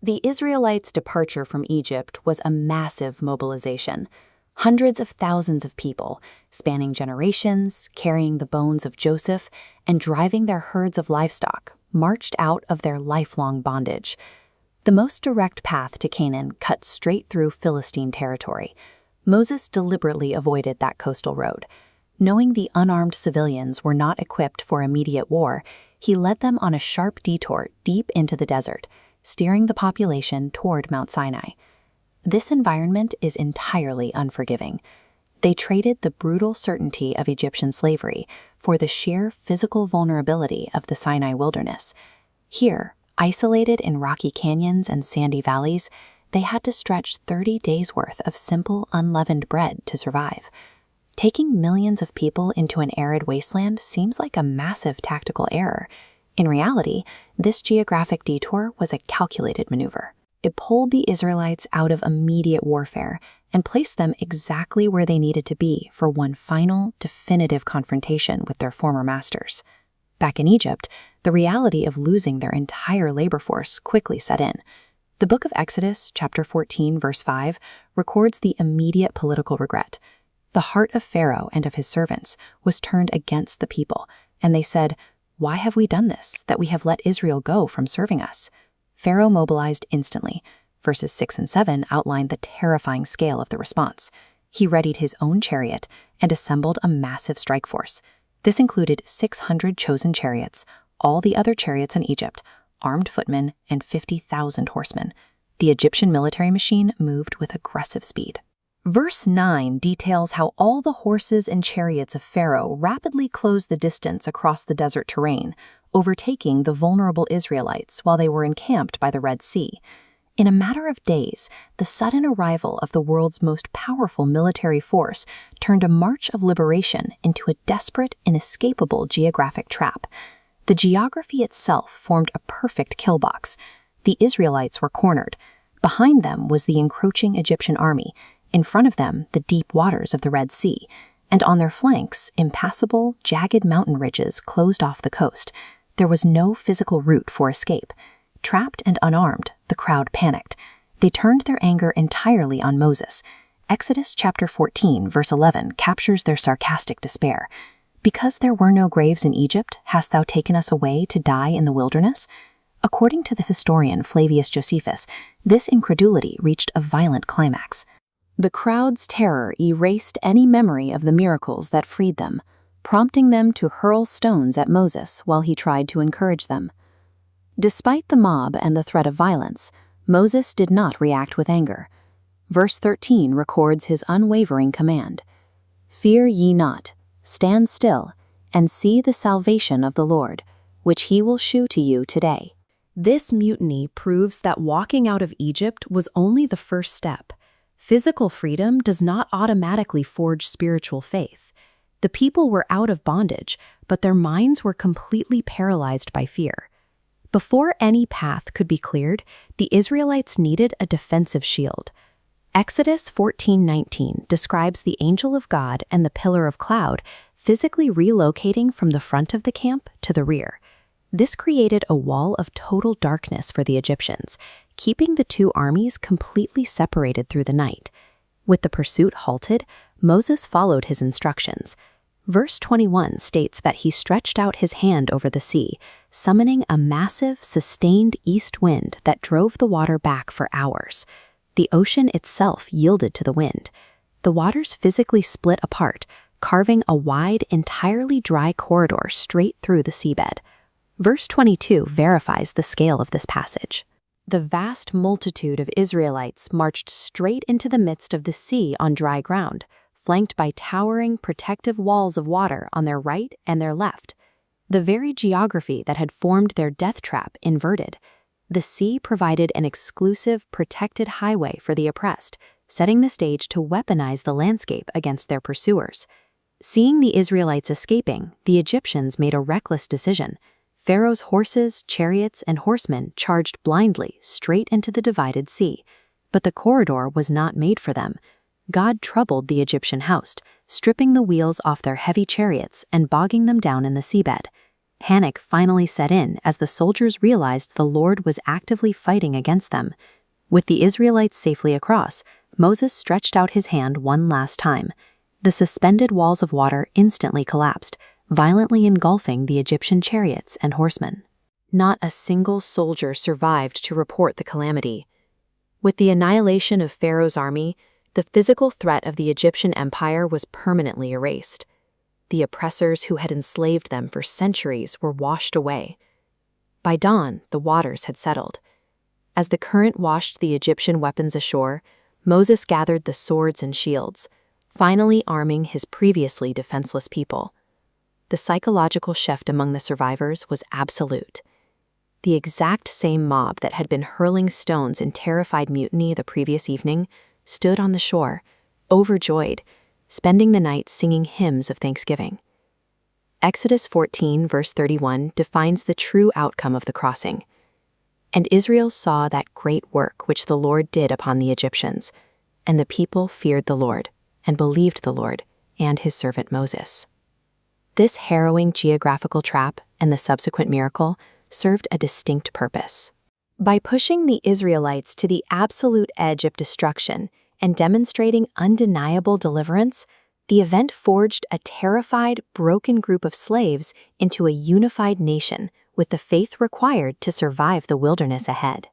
The Israelites' departure from Egypt was a massive mobilization. Hundreds of thousands of people, spanning generations, carrying the bones of Joseph, and driving their herds of livestock, marched out of their lifelong bondage. The most direct path to Canaan cut straight through Philistine territory. Moses deliberately avoided that coastal road. Knowing the unarmed civilians were not equipped for immediate war, he led them on a sharp detour deep into the desert, steering the population toward Mount Sinai. This environment is entirely unforgiving. They traded the brutal certainty of Egyptian slavery for the sheer physical vulnerability of the Sinai wilderness. Here, isolated in rocky canyons and sandy valleys, they had to stretch 30 days' worth of simple, unleavened bread to survive. Taking millions of people into an arid wasteland seems like a massive tactical error. In reality, this geographic detour was a calculated maneuver. It pulled the Israelites out of immediate warfare and placed them exactly where they needed to be for one final, definitive confrontation with their former masters. Back in Egypt, the reality of losing their entire labor force quickly set in. The book of Exodus, chapter 14, verse 5, records the immediate political regret. The heart of Pharaoh and of his servants was turned against the people, and they said, "Why have we done this, that we have let Israel go from serving us?" Pharaoh mobilized instantly. Verses 6 and 7 outline the terrifying scale of the response. He readied his own chariot and assembled a massive strike force. This included 600 chosen chariots, all the other chariots in Egypt, armed footmen, and 50,000 horsemen. The Egyptian military machine moved with aggressive speed. Verse 9 details how all the horses and chariots of Pharaoh rapidly closed the distance across the desert terrain, overtaking the vulnerable Israelites while they were encamped by the Red Sea. In a matter of days, the sudden arrival of the world's most powerful military force turned a march of liberation into a desperate, inescapable geographic trap. The geography itself formed a perfect kill box. The Israelites were cornered. Behind them was the encroaching Egyptian army. In front of them, the deep waters of the Red Sea, and on their flanks, impassable, jagged mountain ridges closed off the coast. There was no physical route for escape. Trapped and unarmed, the crowd panicked. They turned their anger entirely on Moses. Exodus chapter 14, verse 11 captures their sarcastic despair. "Because there were no graves in Egypt, hast thou taken us away to die in the wilderness?" According to the historian Flavius Josephus, this incredulity reached a violent climax. The crowd's terror erased any memory of the miracles that freed them, prompting them to hurl stones at Moses while he tried to encourage them. Despite the mob and the threat of violence, Moses did not react with anger. Verse 13 records his unwavering command, "Fear ye not, stand still, and see the salvation of the Lord, which he will shew to you today." This mutiny proves that walking out of Egypt was only the first step. Physical freedom does not automatically forge spiritual faith. The people were out of bondage, but their minds were completely paralyzed by fear. Before any path could be cleared, the Israelites needed a defensive shield. Exodus 14:19 describes the angel of God and the pillar of cloud physically relocating from the front of the camp to the rear. This created a wall of total darkness for the Egyptians, keeping the two armies completely separated through the night. With the pursuit halted, Moses followed his instructions. Verse 21 states that he stretched out his hand over the sea, summoning a massive, sustained east wind that drove the water back for hours. The ocean itself yielded to the wind. The waters physically split apart, carving a wide, entirely dry corridor straight through the seabed. Verse 22 verifies the scale of this passage. The vast multitude of Israelites marched straight into the midst of the sea on dry ground, flanked by towering, protective walls of water on their right and their left. The very geography that had formed their death trap inverted. The sea provided an exclusive, protected highway for the oppressed, setting the stage to weaponize the landscape against their pursuers. Seeing the Israelites escaping, the Egyptians made a reckless decision. Pharaoh's horses, chariots, and horsemen charged blindly straight into the divided sea. But the corridor was not made for them. God troubled the Egyptian host, stripping the wheels off their heavy chariots and bogging them down in the seabed. Panic finally set in as the soldiers realized the Lord was actively fighting against them. With the Israelites safely across, Moses stretched out his hand one last time. The suspended walls of water instantly collapsed, violently engulfing the Egyptian chariots and horsemen. Not a single soldier survived to report the calamity. With the annihilation of Pharaoh's army, the physical threat of the Egyptian empire was permanently erased. The oppressors who had enslaved them for centuries were washed away. By dawn, the waters had settled. As the current washed the Egyptian weapons ashore, Moses gathered the swords and shields, finally arming his previously defenseless people. The psychological shift among the survivors was absolute. The exact same mob that had been hurling stones in terrified mutiny the previous evening stood on the shore, overjoyed, spending the night singing hymns of thanksgiving. Exodus 14, verse 31 defines the true outcome of the crossing. And Israel saw that great work which the Lord did upon the Egyptians, and the people feared the Lord, and believed the Lord, and his servant Moses. This harrowing geographical trap and the subsequent miracle served a distinct purpose. By pushing the Israelites to the absolute edge of destruction and demonstrating undeniable deliverance, the event forged a terrified, broken group of slaves into a unified nation with the faith required to survive the wilderness ahead.